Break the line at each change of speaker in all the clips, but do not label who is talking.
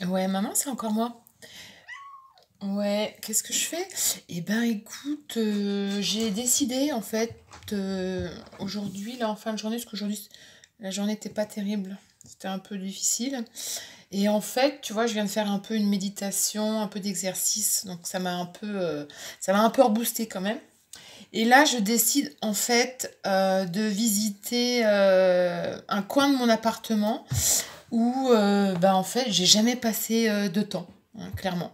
Ouais, maman, c'est encore moi. Ouais, qu'est-ce que je fais? Eh ben, écoute, j'ai décidé, en fait, aujourd'hui, là, en fin de journée, parce qu'aujourd'hui, la journée n'était pas terrible. C'était un peu difficile. Et en fait, tu vois, je viens de faire un peu une méditation, un peu d'exercice. Donc, ça m'a un peu reboosté quand même. Et là, je décide, en fait, de visiter un coin de mon appartement où, bah, en fait, j'ai jamais passé de temps, hein, clairement.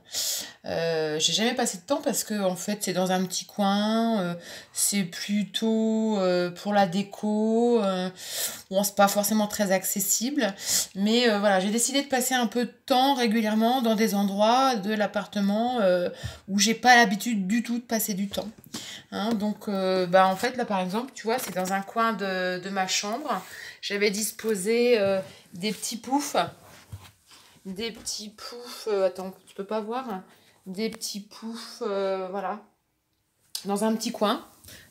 J'ai jamais passé de temps parce que en fait c'est dans un petit coin, c'est plutôt pour la déco, bon c'est pas forcément très accessible, mais voilà j'ai décidé de passer un peu de temps régulièrement dans des endroits de l'appartement où j'ai pas l'habitude du tout de passer du temps. Hein, donc bah en fait là par exemple tu vois c'est dans un coin de ma chambre, j'avais disposé des petits poufs, attends, tu peux pas voir, hein, des petits poufs, voilà, dans un petit coin,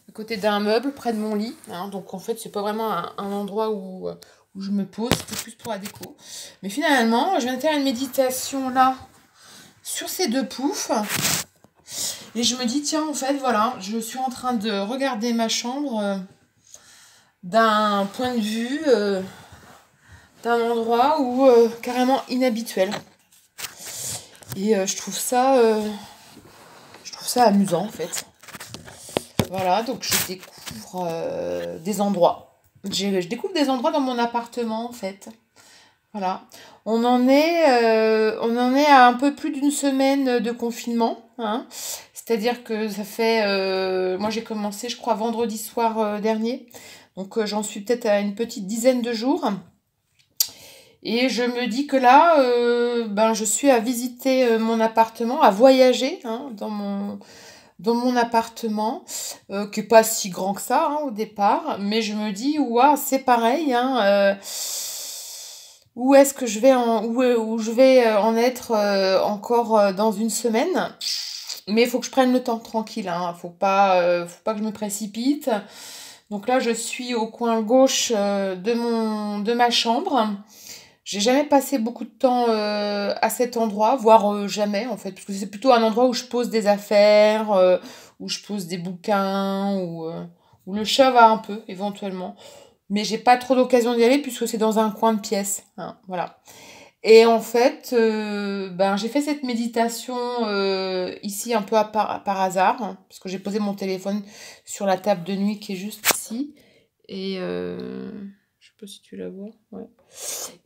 à côté d'un meuble, près de mon lit. Hein, donc en fait, c'est pas vraiment un endroit où je me pose, c'est plus pour la déco. Mais finalement, je viens de faire une méditation là, sur ces deux poufs, et je me dis, tiens, en fait, voilà, je suis en train de regarder ma chambre d'un point de vue, d'un endroit où carrément inhabituel. Et je trouve ça amusant en fait. Voilà, donc je découvre des endroits. Je découvre des endroits dans mon appartement en fait. Voilà. On en est à un peu plus d'une semaine de confinement. Hein. C'est-à-dire que ça fait... moi j'ai commencé je crois vendredi soir dernier. Donc j'en suis peut-être à une petite dizaine de jours. Et je me dis que là, ben, je suis à visiter mon appartement, à voyager hein, dans mon appartement, qui est pas si grand que ça hein, au départ, mais je me dis, ouah, c'est pareil, hein, où est-ce que je vais où je vais en être encore dans une semaine? Mais il faut que je prenne le temps tranquille, hein, faut pas que je me précipite. Donc là, je suis au coin gauche de ma chambre. J'ai jamais passé beaucoup de temps à cet endroit, voire jamais en fait, parce que c'est plutôt un endroit où je pose des affaires, où je pose des bouquins, où le chat va un peu éventuellement. Mais j'ai pas trop d'occasion d'y aller puisque c'est dans un coin de pièce. Hein, voilà. Et en fait, ben, j'ai fait cette méditation ici un peu par hasard, hein, parce que j'ai posé mon téléphone sur la table de nuit qui est juste ici. Et je sais pas si tu la vois. Ouais.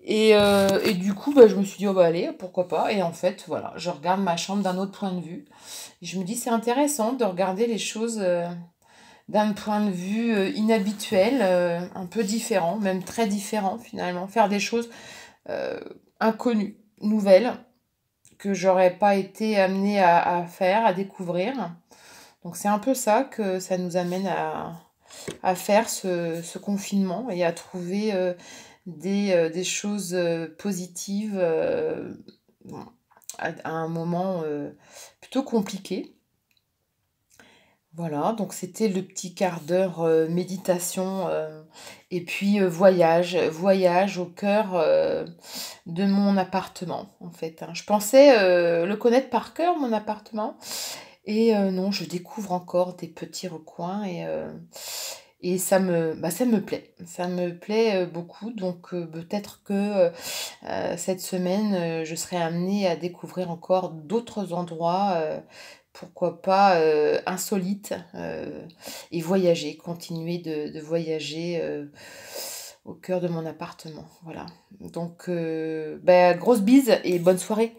Et du coup, bah, je me suis dit, oh bah allez, pourquoi pas. Et en fait, voilà, je regarde ma chambre d'un autre point de vue. Et je me dis, c'est intéressant de regarder les choses d'un point de vue inhabituel, un peu différent, même très différent finalement. Faire des choses euh, inconnues, nouvelles, que j'aurais pas été amenée à faire, à découvrir. Donc c'est un peu ça que ça nous amène à faire ce confinement et à trouver des choses positives bon, à un moment plutôt compliqué. Voilà, donc c'était le petit quart d'heure méditation et puis voyage au cœur de mon appartement en fait. Hein. Je pensais le connaître par cœur, mon appartement, et non, je découvre encore des petits recoins et ça me plaît. Ça me plaît beaucoup. Donc peut-être que cette semaine, je serai amenée à découvrir encore d'autres endroits, pourquoi pas insolites, et voyager, continuer de voyager au cœur de mon appartement. Voilà. Donc, bah, grosse bise et bonne soirée.